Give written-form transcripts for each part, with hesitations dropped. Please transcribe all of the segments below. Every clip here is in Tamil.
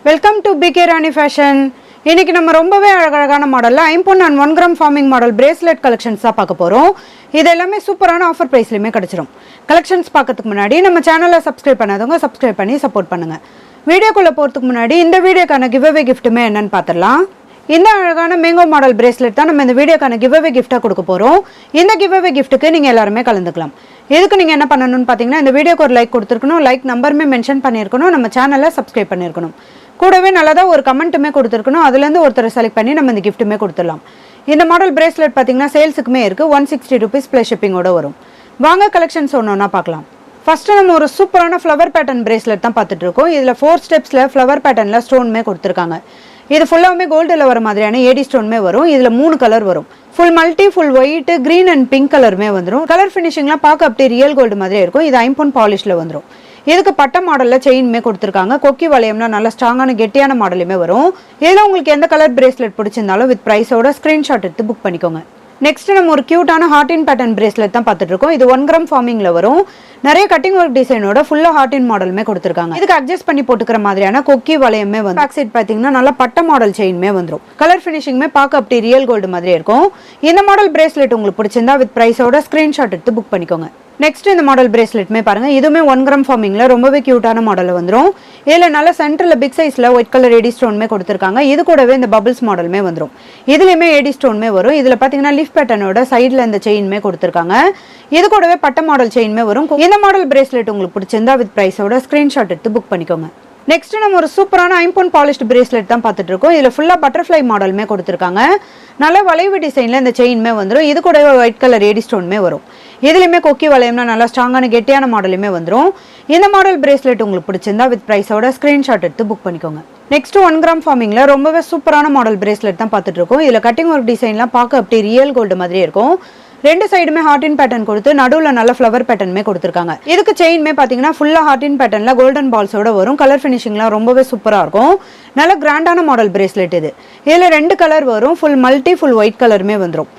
Welcome to PK Rani fashion. இன்னைக்கு நம்ம ரொம்பவே அழகான மாடலில் ஐம்பொன் and 1 gram forming model bracelet collections தான் பார்க்க போகிறோம். இது எல்லாமே சூப்பரான ஆஃபர் ப்ரைஸ்லையுமே கிடச்சிரும். கலெக்ஷன்ஸ் பார்க்கறதுக்கு முன்னாடி நம்ம சேனலை சப்ஸ்கிரைப் பண்ணாதவங்க சப்ஸ்கிரைப் பண்ணி சப்போர்ட் பண்ணுங்கள். வீடியோக்குள்ளே போகிறதுக்கு முன்னாடி இந்த வீடியோக்கான கிவ்அவே கிஃப்ட்டுமே என்னன்னு பார்த்துடலாம். இந்த அழகான மேங்கோ மாடல் பிரேஸ்லெட் தான் நம்ம இந்த வீடியோக்கான கிவ்அவே கிஃப்ட்டாக கொடுக்க போகிறோம். இந்த கிவ்அவே கிஃப்ட்டுக்கு நீங்கள் எல்லாருமே கலந்துக்கலாம். இதுக்கு நீங்கள் என்ன பண்ணணும்னு பார்த்தீங்கன்னா, இந்த வீடியோக்கு ஒரு லைக் கொடுத்துருக்கணும், லைக் நம்பருமே மென்ஷன் பண்ணியிருக்கணும், நம்ம சேனலை சப்ஸ்கிரைப் பண்ணியிருக்கணும், கூடவே நல்லதாக ஒரு கமெண்ட்டுமே கொடுத்துருக்கணும். அதுலேருந்து ஒருத்தரை செலக்ட் பண்ணி நம்ம இந்த கிஃப்ட்டுமே கொடுத்துடலாம். இந்த மாடல் பிரேஸ்லெட் பார்த்தீங்கன்னா சேல்ஸுக்குமே இருக்குது. 160 rupees ப்ளஸ் ஷிப்பிங்கோட வரும். வாங்க கலெக்ஷன்ஸ் ஒன்றா பார்க்கலாம். ஃபஸ்ட்டு நம்ம ஒரு சூப்பரான ஃப்ளவர் பேட்டர்ன் பிரேஸ்லெட் தான் பார்த்துட்டு இருக்கோம். இதில் 4 ஸ்டெப்ஸில் ஃப்ளவர் பேட்டர்னில் ஸ்டோனுமே கொடுத்துருக்காங்க. இது ஃபுல்லாகவே கோல்டில் வர மாதிரியான ஏடி ஸ்டோனுமே வரும். இதில் 3 கலர் வரும். Full multi, full white, green and pink கலருமே வந்துடும். கலர் ஃபினிஷிங்லாம் பார்க்க அப்படியே ரியல் கோல்டு மாதிரியே இருக்கும். இது ஐம்பொன் பாலிஷில் வந்துடும். இதுக்கு பட்ட மாடலில் செயின்மே கொடுத்துருக்காங்க. கொக்கி வளையம்னா நல்ல ஸ்ட்ராங்கான கெட்டியான மாடலுமே வரும். இதில் உங்களுக்கு எந்த கலர் பிரேஸ்லெட் பிடிச்சிருந்தாலும் வித் ப்ரைஸோட ஸ்க்ரீன்ஷாட் எடுத்து புக் பண்ணிக்கோங்க. நெக்ஸ்ட் நம்ம ஒரு கியூட்டான ஹார்டின் பேட்டர்ன் பிரேஸ்லெட் தான் பார்த்துட்டு இருக்கோம். இது 1 கிராம் ஃபார்மிங்ல வரும். நிறைய கட்டிங் ஒர்க் டிசைனோட ஃபுல்லா ஹார்டின் மாடலுமே கொடுத்துருக்காங்க. இதுக்கு அட்ஜஸ்ட் பண்ணி போட்டுக்கிற மாதிரியான கொக்கி வளையமே வந்து பேக் சைட் பார்த்தீங்கன்னா நல்ல பட்ட மாடல் செயின்மே வந்துடும். கலர் ஃபினிஷிங்மே பார்க்க அப்படி ரியல் கோல்டு மாதிரியே இருக்கும். இந்த மாடல் பிரேஸ்லெட் உங்களுக்கு பிடிச்சிருந்தா வித் ப்ரைஸோட ஸ்க்ரீன்ஷாட் எடுத்து புக் பண்ணிக்கோங்க. நெக்ஸ்ட் இந்த மாடல் பிரேஸ்லெட்மே பாருங்க. இதுவுமே 1 கிராம் ஃபார்மிங்ல ரொம்பவே கியூட்டான மாடல் வந்துடும். இதில் நல்ல சென்டரில் பிக் சைஸ்ல ஒயிட் கலர் ஏடி ஸ்டோன்மே கொடுத்துருக்காங்க. இது கூடவே இந்த பபிள்ஸ் மாடலுமே வந்துடும். இதுலையுமே ஏடி ஸ்டோன்மே வரும். இதில் பார்த்தீங்கன்னா லீஃப் பேட்டர்னோட சைடில் இந்த செயின்மே கொடுத்துருக்காங்க. இது கூடவே பட்ட மாடல் செயின்மே வரும். இந்த மாடல் பிரேஸ்லெட் உங்களுக்கு பிடிச்சிருந்தா வித் ப்ரைஸோட ஸ்க்ரீன்ஷாட் எடுத்து புக் பண்ணிக்கோங்க. நெக்ஸ்ட் நம்ம ஒரு சூப்பரான ஐம்பொன் பாலிஷ்டு பிரேஸ்லெட் தான் பார்த்துட்டு இருக்கோம். இதில் ஃபுல்லாக பட்டர்ஃப்ளை மாடலுமே கொடுத்துருக்காங்க. நல்ல வளைவு டிசைனில் இந்த செயின்மே வந்துடும். இது கூடவே ஒயிட் கலர் ஏடி ஸ்டோன்மே வரும். இதுலையுமே கொக்கி வளையம்னா நல்லா ஸ்ட்ராங்கான கெட்டியான மாடலுமே வந்துடும். இந்த மாடல் பிரேஸ்லெட் உங்களுக்கு பிடிச்சிருந்தா வித் ப்ரைஸோட ஸ்க்ரீன்ஷாட் எடுத்து புக் பண்ணிக்கோங்க. நெக்ஸ்ட் 1 கிராம் ஃபார்மிங்ல ரொம்பவே சூப்பரான மாடல் பிரேஸ்லெட் தான் பார்த்துட்டு இருக்கோம். இதில் கட்டிங் ஒர்க் டிசைன்லாம் பார்க்க அப்படி ரியல் கோல்டு மாதிரியே இருக்கும். ரெண்டு சைடுமே ஹார்டின் பேட்டர்ன் கொடுத்து நடுவில் நல்ல ஃப்ளவர் பேட்டர்னுமே கொடுத்துருக்காங்க. இதுக்கு செயின்மே பார்த்தீங்கன்னா ஃபுல்லாக ஹார்டின் பேட்டர்னில் கோல்டன் பால்ஸோட வரும். கலர் ஃபினிஷிங்லாம் ரொம்பவே சூப்பராக இருக்கும். நல்ல கிராண்டான மாடல் பிரேஸ்லெட் இது. இதில் 2 கலர் வரும். ஃபுல் மல்டி, ஃபுல் ஒயிட் கலருமே வந்துடும்.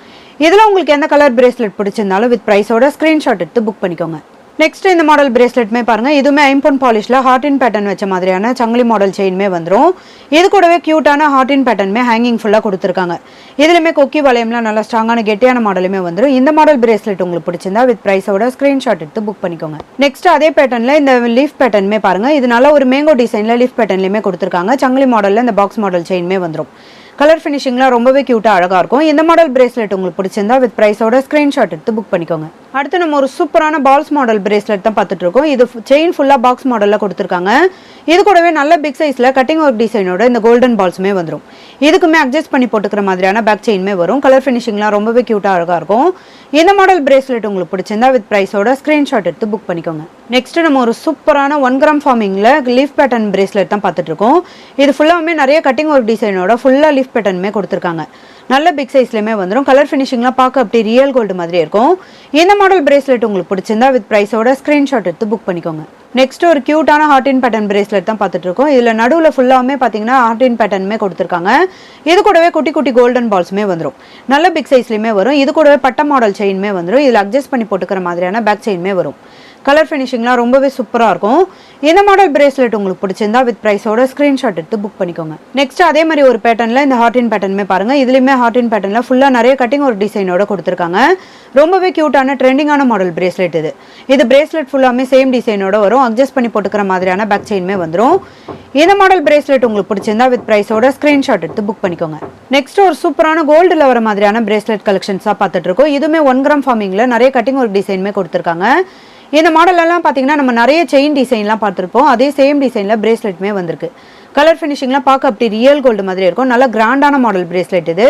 இதில் உங்களுக்கு எந்த கலர் பிரேஸ்லெட் பிடிச்சிருந்தாலும் வித் ப்ரைஸோட ஸ்க்ரீன்ஷாட் எடுத்து புக் பண்ணிக்கோங்க. நெக்ஸ்ட் இந்த மாடல் பிரேஸ்லெட்மே பாருங்க. இதுவுமே ஐம்பொன் பாலிஷ்ல ஹார்டின் பேட்டர்ன் வச்ச மாதிரியான சங்கிலி மாடல் செயின்மே வந்துடும். இது கூடவே கியூட்டான ஹார்டின் பேட்டர்னுமே ஹேங்கிங் ஃபுல்லாக கொடுத்துருக்காங்க. இதுலையுமே கொக்கி வளையம்லாம் நல்லா ஸ்ட்ராங்கான கெட்டியான மாடலுமே வந்துடும். இந்த மாடல் பிரேஸ்லெட் உங்களுக்கு பிடிச்சிருந்தா வித் ப்ரைஸோட ஸ்க்ரீன்ஷாட் எடுத்து புக் பண்ணிக்கோங்க. நெக்ஸ்ட் அதே பேட்டர்னில் இந்த லீஃப் பேட்டர்னுமே பாருங்க. இது நல்ல ஒரு மேங்கோ டிசைனில் லீஃப் பேட்டர்ன்லையுமே கொடுத்துருக்காங்க. சங்கிலி மாடலில் இந்த பாக்ஸ் மாடல் செயின்மே வந்துடும். கலர் ஃபினிஷிங்லாம் ரொம்பவே கியூட்டாக அழகாக இருக்கும். இந்த மாடல் பிரேஸ்லெட் உங்களுக்கு பிடிச்சிருந்தா வித் ப்ரைஸோட ஸ்க்ரீன்ஷாட் எடுத்து புக் பண்ணிக்கோங்க. அடுத்து நம்ம ஒரு சூப்பரான பால்ஸ் மாடல் பிரேஸ்லெட் தான் பார்த்துட்டு இருக்கோம். இது செயின் ஃபுல்லாக பாக்ஸ் மாடலில் கொடுத்துருக்காங்க. இது கூடவே நல்ல பிக் சைஸில் கட்டிங் ஒர்க் டிசைனோட இந்த கோல்டன் பால்ஸுமே வந்துடும். இதுக்குமே அட்ஜஸ்ட் பண்ணி போட்டுக்கிற மாதிரியான பேக் செயின்மே வரும். கலர் ஃபினிஷிங்லாம் ரொம்பவே கியூட்டாக அழகாக இருக்கும். இந்த மாடல் பிரேஸ்லெட் உங்களுக்கு பிடிச்சிருந்தா வித் ப்ரைஸோட ஸ்க்ரீன்ஷாட் எடுத்து புக் பண்ணிக்கோங்க. நெக்ஸ்ட் நம்ம ஒரு சூப்பரான 1 கிராம் ஃபார்மிங்ல லீஃப் பேட்டர்ன் பிரேஸ்லெட் தான் பார்த்துட்டு இருக்கோம். இது ஃபுல்லாகவே நிறைய கட்டிங் ஒர்க் டிசைனோட ஃபுல்லாக லீஃப் பேட்டர்னுமே கொடுத்துருக்காங்க. நல்ல பிக் சைஸ்லையுமே வந்துடும். கலர் ஃபினிஷிங்லாம் பார்க்க அப்படி ரியல் கோல்டு மாதிரியே இருக்கும். இந்த மாடல் பிரேஸ்லெட் உங்களுக்கு பிடிச்சிருந்தா வித் ப்ரைஸோட ஸ்க்ரீன்ஷாட் எடுத்து புக் பண்ணிக்கோங்க. நெக்ஸ்ட் ஒரு கியூட்டான ஹார்டின் பேட்டர்ன் பிரேஸ்லெட் தான் பார்த்துட்டு இருக்கோம். இதில் நடுவில் ஃபுல்லாமே பார்த்தீங்கன்னா ஹார்டின் பேட்டர்னுமே கொடுத்துருக்காங்க. இது கூடவே குட்டி குட்டி கோல்டன் பால்ஸுமே வந்துடும். நல்ல பிக் சைஸ்லையுமே வரும். இது கூடவே பட்ட மாடல் செயின்மே வந்துடும். இதில் அட்ஜஸ்ட் பண்ணி போட்டுக்கிற மாதிரியான பேக் செயின்மே வரும். கலர் ஃபினிஷிங்லாம் ரொம்பவே சூப்பராக இருக்கும். இந்த மாடல் பிரேஸ்லெட் உங்களுக்கு பிடிச்சிருந்தா வித் ப்ரைஸோட ஸ்க்ரீன்ஷாட் எடுத்து புக் பண்ணிக்கோங்க. நெக்ஸ்ட் அதே மாதிரி ஒரு பேட்டர்னில் இந்த ஹார்டின் பேட்டர்னுமே பாருங்கள். இதுலேயுமே ஹார்டின் பேட்டர்னில் ஃபுல்லாக நிறைய கட்டிங் ஒரு டிசைனோட கொடுத்துருக்காங்க. ரொம்பவே கியூட்டான ட்ரெண்டிங்கான மாடல் பிரேஸ்லெட் இது. இது பிரேஸ்லெட் ஃபுல்லாமே சேம் டிசைனோட வரும். அட்ஜஸ்ட் பண்ணி போட்டுக்கிற மாதிரியான பேக் செயின்மே வந்துடும். இந்த மாடல் பிரேஸ்லெட் உங்களுக்கு பிடிச்சிருந்தா வித் ப்ரைஸோட ஸ்க்ரீன்ஷாட் எடுத்து புக் பண்ணிக்கோங்க. நெக்ஸ்ட் ஒரு சூப்பரான கோல்டில் வர மாதிரியான பிரேஸ்லெட் கலெக்ஷன்ஸாக பார்த்துட்டு இருக்கோம். இதுவுமே 1 கிராம் ஃபார்மிங்கில் நிறைய கட்டிங் ஒரு டிசைனுமே கொடுத்துருக்காங்க. இந்த மாடலெல்லாம் பார்த்தீங்கன்னா நம்ம நிறைய செயின் டிசைன்லாம் பார்த்துருப்போம். அதே சேம் டிசைனில் பிரேஸ்லெட்டுமே வந்திருக்கு. கலர் ஃபினிஷிங்லாம் பார்க்க அப்படி ரியல் கோல்டு மாதிரி இருக்கும். நல்ல கிராண்டான மாடல் பிரேஸ்லெட் இது.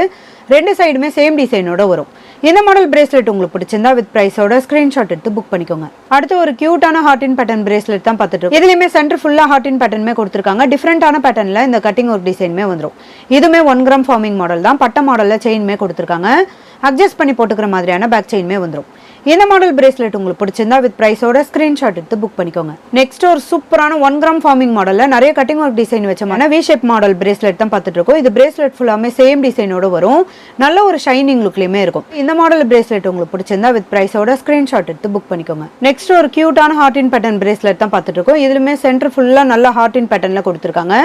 2 சைடுமே சேம் டிசைனோட வரும். இந்த மாடல் பிரேஸ்லெட் உங்களுக்கு பிடிச்சிருந்தா வித் ப்ரைஸோட ஸ்க்ரீன்ஷாட் எடுத்து புக் பண்ணிக்கோங்க. அடுத்து ஒரு கியூட்டான ஹார்டின் பேட்டர்ன் பிரேஸ்லெட் தான் பார்த்துட்டு இருக்கோம். இதுலையுமே சென்டர் ஃபுல்லாக ஹார்டின் பேட்டர்னுமே கொடுத்துருக்காங்க. டிஃப்ரெண்டான பேட்டர்னில் இந்த கட்டிங் ஒர்க் டிசைனுமே வந்துடும். இதுவுமே 1 கிராம் ஃபார்மிங் மாடல் தான். பட்ட மாடலில் செயின்மே கொடுத்துருக்காங்க. அட்ஜஸ்ட் பண்ணி போட்டுக்கிற மாதிரியான பேக் செயின்மே வந்துடும். இந்த மாடல் பிரேஸ்லெட் உங்களுக்கு பிடிச்சிருந்தா வித் ப்ரைஸோட ஸ்க்ரீன்ஷாட் எடுத்து புக் பண்ணிக்கோங்க. நெக்ஸ்ட் ஒரு சூப்பரான 1 கிராம் ஃபார்மிங் மாடலில் நிறைய கட்டிங் ஒர்க் டிசைன் வச்சமான வி ஷேப் மாடல் பிரேஸ்லெட் தான் பார்த்துட்டு இருக்கோம். இது பிரேஸ்லெட் ஃபுல்லாமே சேம் டிசைனோட வரும். நல்ல ஒரு ஷைனிங் லுக்லயுமே இருக்கும். இந்த மாடல் பிரேஸ்லெட் உங்களுக்கு பிடிச்சிருந்தா வித் பிரைஸோட ஸ்கிரீன்ஷாட் எடுத்து புக் பண்ணிக்கோங்க. நெக்ஸ்ட் ஒரு கியூட்டான ஹார்ட் இன் பேட்டர்ன் பிரேஸ்லெட் தான் பார்த்துட்டு இருக்கோம். இதுலயுமே சென்டர் ஃபுல்லா நல்ல ஹார்ட் இன் பேட்டர்ன்ல கொடுத்துருக்காங்க.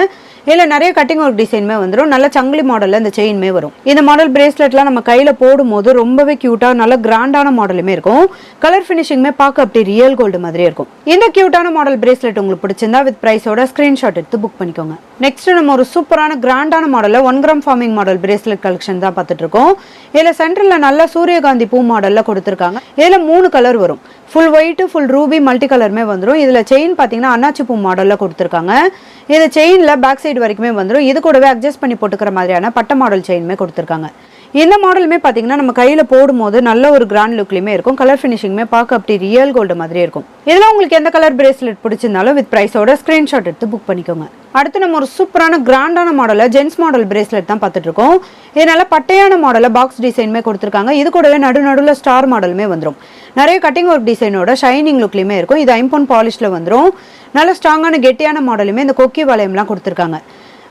இதுல நிறைய கட்டிங் ஒர்க் டிசைனுமே வந்துடும். நல்ல சங்கிலி மாடல்ல இந்த செயின்மே வரும். இந்த மாடல் பிரேஸ்லெட்லாம் நம்ம கையில போடும்போது ரொம்பவே கியூட்டா நல்ல கிராண்டான மாடலுமே இருக்கும். கலர் ஃபினிஷிங்மே பார்க்க அப்படி ரியல் கோல்டு மாதிரி இருக்கும். இந்த கியூட்டான மாடல் பிரேஸ்லெட் உங்களுக்கு பிடிச்சிருந்தா வித் பிரைஸோட ஸ்கிரீன்ஷாட் எடுத்து புக் பண்ணிக்கோங்க. நெக்ஸ்ட் நம்ம ஒரு சூப்பரான கிராண்டான மாடல்ல 1 gram forming model bracelet collection தான் பார்த்துட்டு இருக்கோம். இதுல சென்டர்ல நல்ல சூரியகாந்தி பூ மாடல்ல கொடுத்துருக்காங்க. இதுல 3 கலர் வரும். Full white, full Ruby, multi கலருமே வந்துடும். இதுல செயின் பாத்தீங்கன்னா அன்னாச்சி பூ மாடல்ல கொடுத்துருக்காங்க. இது செயின்ல பேக் சைடு வரைக்குமே வந்துடும். இது கூடவே அட்ஜஸ்ட் பண்ணி போட்டுக்கிற மாதிரியான பட்ட மாடல் செயின்மே கொடுத்துருக்காங்க. இந்த மாடலுமே பாத்தீங்கன்னா நம்ம கையில போடும்போது நல்ல ஒரு கிராண்ட் லுக்லயுமே இருக்கும். கலர் ஃபினிஷிங்மே பார்க்க அப்படி ரியல் கோல்டு மாதிரி இருக்கும். இதுல உங்களுக்கு எந்த கலர் பிரேஸ்லெட் பிடிச்சிருந்தாலும் வித் பிரைஸோட ஸ்கிரீன்ஷாட் எடுத்து புக் பண்ணிக்கோங்க. அடுத்து நம்ம ஒரு சூப்பரான கிராண்டான மாடல்ல ஜென்ஸ் மாடல் பிரேஸ்லெட் தான் பார்த்துட்டு இருக்கோம். இதனால பட்டையான மாடல்ல பாக்ஸ் டிசைனுமே கொடுத்துருக்காங்க. இது கூடவே நடுநடுல ஸ்டார் மாடலுமே வந்துடும். நிறைய கட்டிங் ஒர்க் டிசைனோட ஷைனிங் லுக்லயுமே இருக்கும். இது ஐம்பொன் பாலிஷ்ல வந்துடும். நல்ல ஸ்ட்ராங்கான கெட்டியான மாடலுமே இந்த கொக்கி வளையம்லாம் கொடுத்துருக்காங்க.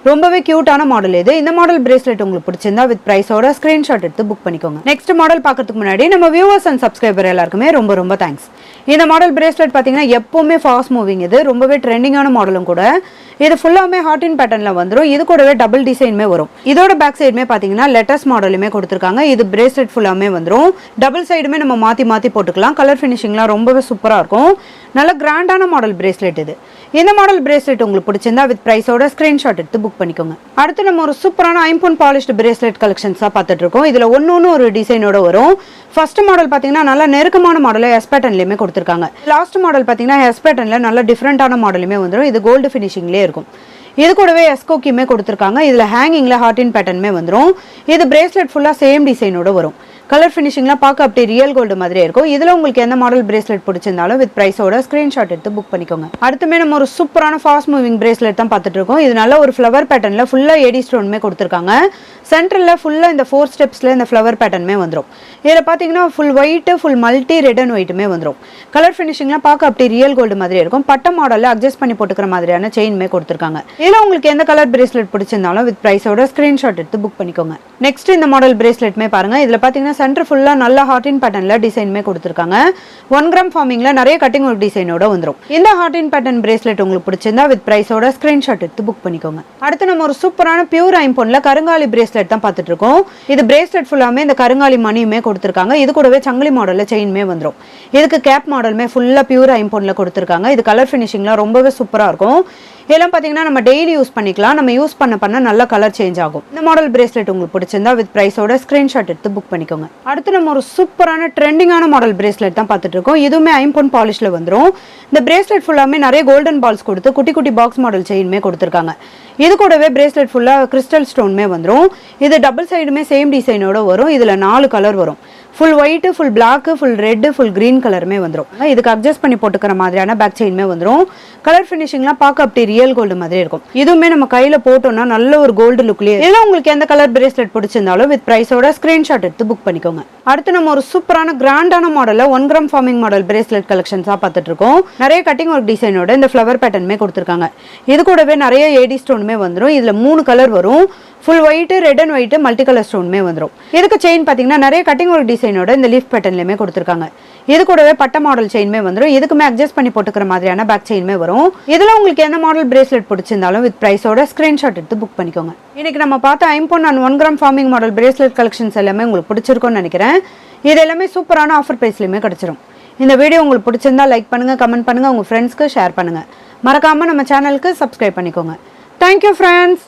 ரொம்பவே கியூட்டான மாடல் இது. இந்த மாடல் பிரேஸ்லெட் உங்களுக்கு பிடிச்சிருந்தா வித் பிரைஸோட ஸ்கிரீன்ஷாட் எடுத்து புக் பண்ணிக்கோங்க. நெக்ஸ்ட் மாடல் பார்க்கறதுக்கு முன்னாடி நம்ம வியூவர்ஸ் அண்ட் சப்ஸ்கிரைபர் எல்லாருக்குமே ரொம்ப தேங்க்ஸ். இந்த மாடல் பிரேஸ்லெட் பார்த்தீங்கன்னா எப்பவுமே ஃபாஸ்ட் மூவிங். இது ரொம்பவே ட்ரெண்டிங்கான மாடலும் கூட. இது ஃபுல்லாமே ஹார்ட் இன் பேட்டர்ன்ல வந்துடும். இது கூடவே டபுள் டிசைனுமே வரும். இதோட பேக் சைடுமே பார்த்தீங்கன்னா லெட்டர்ஸ் மாடலுமே கொடுத்துருக்காங்க. இது பிரேஸ்லெட் ஃபுல்லாமே வந்துடும். டபுள் சைடுமே நம்ம மாற்றி போட்டுக்கலாம். கலர் ஃபினிஷிங்லாம் ரொம்பவே சூப்பராக இருக்கும். நல்ல கிராண்டான மாடல் பிரேஸ்லெட் இது. இந்த மாடல் பிரேஸ்லெட் உங்களுக்கு பிடிச்சிருந்தா வித் பிரைஸோட ஸ்கிரீன்ஷாட் எடுத்து புக் பண்ணிக்கோங்க. அடுத்து நம்ம ஒரு சூப்பரான ஐம்பொன் பாலிஷ்டு பிரேஸ்லெட் கலெக்ஷன்ஸ் தான் பார்த்துட்டு இருக்கோம். இதுல ஒன்னு ஒரு டிசைனோட வரும். ஃபர்ஸ்ட் மாடல் பாத்தீங்கன்னா நல்ல நெருக்கமான மாடல எஸ் பேட்டர்ன்லயுமே கொடுத்துருக்காங்க. லாஸ்ட் மாடல் பாத்தீங்கன்னா எஸ் பேட்டர்ன்ல நல்ல டிஃபரெண்டான மாடலுமே வந்துடும். இது கோல்டு ஃபினிஷிங்லேயே இருக்கும். இது கூடவே எஸ்கோக்கியுமே கொடுத்துருக்காங்க. இதுல ஹேங்கிங்ல ஹார்ட் இன் பேட்டர்னுமே வந்துடும். இது பிரேஸ்லெட் ஃபுல்லா சேம் டிசைனோட வரும். கலர் ஃபினிஷிங்லாம் பார்க்க அப்படி ரியல் கோல்டு மாதிரியே இருக்கும். இதுல உங்களுக்கு எந்த மாடல் பிரேஸ்லெட் பிடிச்சிருந்தாலும் வித் பிரைஸோட ஸ்கிரீன்ஷாட் எடுத்து புக் பண்ணிக்கோங்க. அடுத்துமே நம்ம ஒரு சூப்பரான ஃபாஸ்ட் மூவிங் பிரேஸ்லெட் தான் பார்த்துட்டு இருக்கோம். இது நல்ல ஒரு ஃப்ளவர் பேட்டர்ன்ல ஃபுல்லா ஏடி ஸ்டோனுமே கொடுத்துருக்காங்க. சென்டர்ல ஃபுல்லா இந்த 4 ஸ்டெப்ஸ்ல இந்த ஃப்ளவர் பேட்டர்னுமே வந்துடும். இதுல பாத்தீங்கன்னா full white, full multi red and ஒயிட்டுமே வந்துடும். கலர் ஃபினிஷிங்லாம் பார்க்க அப்படி ரியல் கோல்டு மாதிரி இருக்கும். பட்ட மாடல்ல அட்ஜஸ்ட் பண்ணி போட்டுக்கிற மாதிரியான செயின்மே கொடுத்துருக்காங்க. இதுல உங்களுக்கு எந்த கலர் பிரேஸ்லெட் பிடிச்சிருந்தாலும் வித் பிரைஸோட ஸ்கிரீன்ஷாட் எடுத்து புக் பண்ணிக்கோங்க. நெக்ஸ்ட் இந்த மாடல் பிரேஸ்லெட்மே பாருங்க. இதுல பாத்தீங்கன்னா சென்டர் ஃபுல்லா நல்ல ஹார்ட் இன் பேட்டர்ன்ல டிசைனுமே கொடுத்துருக்காங்க. 1 கிராம் ஃபார்மிங்ல நிறைய கட்டிங் ஒர்க் டிசைனோட வந்துடும். இந்த ஹார்ட் இன் பேட்டர்ன் பிரேஸ்லெட் உங்களுக்கு பிடிச்சிருந்தா வித் பிரைஸோட ஸ்கிரீன்ஷாட் எடுத்து புக் பண்ணிக்கோங்க. அடுத்து நம்ம ஒரு சூப்பரான பியூர் ஐம்பொன்ல கருங்காலி பிரேஸ்லெட் தான் பார்த்துட்டு இருக்கோம். இது பிரேஸ்லெட் ஃபுல்லாமே இந்த கருங்காலி மணியுமே கொடுத்துருக்காங்க. இது கூடவே சங்கிலி மாடல்ல செயின்மே வந்துடும். இதுக்கு கேப் மாடலுமே ஃபுல்லா பியூர் ஐம்பொன்ல கொடுத்துருக்காங்க. இது கலர் ஃபினிஷிங்லாம் ரொம்பவே சூப்பரா இருக்கும். இதெல்லாம் பாத்தீங்கன்னா நம்ம டெய்லி யூஸ் பண்ணிக்கலாம். நம்ம யூஸ் பண்ண நல்ல கலர் சேஞ்ச் ஆகும். இந்த மாடல் பிரேஸ்லெட் உங்களுக்கு பிடிச்சிருந்தா வித் பிரைஸோட ஸ்கிரீன்ஷாட் எடுத்து புக் பண்ணிக்கோங்க. அடுத்து நம்ம ஒரு சூப்பரான ட்ரெண்டிங்கான மாடல் பிரேஸ்லெட் தான் பார்த்துட்டு இருக்கோம். இதுவுமே ஐம்பொன் பாலிஷ்ல வந்துடும். இந்த பிரேஸ்லெட் ஃபுல்லாமே நிறைய கோல்டன் பால்ஸ் கொடுத்து குட்டி குட்டி பாக்ஸ் மாடல் செயின்மே கொடுத்துருக்காங்க. இது கூடவே பிரேஸ்லெட் ஃபுல்லா கிறிஸ்டல் ஸ்டோன்மே வந்துடும். இது டபுள் சைடுமே சேம் டிசைனோட வரும். இதுல 4 கலர் வரும். Full white, full black, full red, full green கலருமே வந்துடும். இதுக்கு அட்ஜஸ்ட் பண்ணி போட்டுக்கிற மாதிரியான பேக் செயின்மே வந்துடும். கலர் ஃபினிஷிங்லாம் பார்க்க அப்படி ரியல் கோல்டு மாதிரி இருக்கும். இதுவுமே நம்ம கையில போட்டோம்னா நல்ல ஒரு கோல்டு லுக்லயே. இதெல்லாம் உங்களுக்கு எந்த கலர் பிரேஸ்லெட் பிடிச்சிருந்தாலும் வித் பிரைஸோட ஸ்கிரீன்ஷாட் எடுத்து புக் பண்ணிக்கோங்க. அடுத்து நம்ம ஒரு சூப்பரான கிராண்டான மாடல்ல 1 கிராம் ஃபார்மிங் மாடல் பிரேஸ்லெட் கலெக்ஷன்ஸா பார்த்துட்டு இருக்கோம். நிறைய கட்டிங் ஒர்க் டிசைனோட இந்த ஃப்ளவர் பேட்டர்னுமே கொடுத்துருக்காங்க. இது கூடவே நிறைய ஏடி ஸ்டோனுமே வந்துடும். இதுல 3 கலர் வரும். Full white, red and white, multi colour ஸ்டோனுமே வந்துடும். இதுக்கு செயின் பாத்தீங்கன்னா நிறைய கட்டிங் ஒர்க் டிசைனோட இந்த லீஃப் பேட்டர்ன்லயுமே கொடுத்துருக்காங்க. இது கூடவே பட்ட மாடல் செயின்மே வந்துடும். இதுக்குமே அட்ஜஸ்ட் பண்ணி போட்டுக்கிற மாதிரியான பேக் செயின்மே வரும். இதுல உங்களுக்கு எந்த மாடல் பிரேஸ்லெட் பிடிச்சிருந்தாலும் வித் பிரைஸோட ஸ்கிரீன்ஷாட் எடுத்து புக் பண்ணிக்கோங்க. இன்னைக்கு நம்ம பார்த்த ஐம்பொன் and 1 gram forming model bracelet collections எல்லாமே உங்களுக்கு பிடிச்சிருக்கும்னு நினைக்கிறேன். இது எல்லாமே சூப்பரான ஆஃபர் பிரைஸ்லயுமே கிடைச்சிரும். இந்த வீடியோ உங்களுக்கு பிடிச்சிருந்தா லைக் பண்ணுங்க, கமெண்ட் பண்ணுங்க, உங்க ஃப்ரெண்ட்ஸ்க்கு ஷேர் பண்ணுங்க. மறக்காம நம்ம சேனலுக்கு சப்ஸ்கிரைப் பண்ணிக்கோங்க. Thank you friends.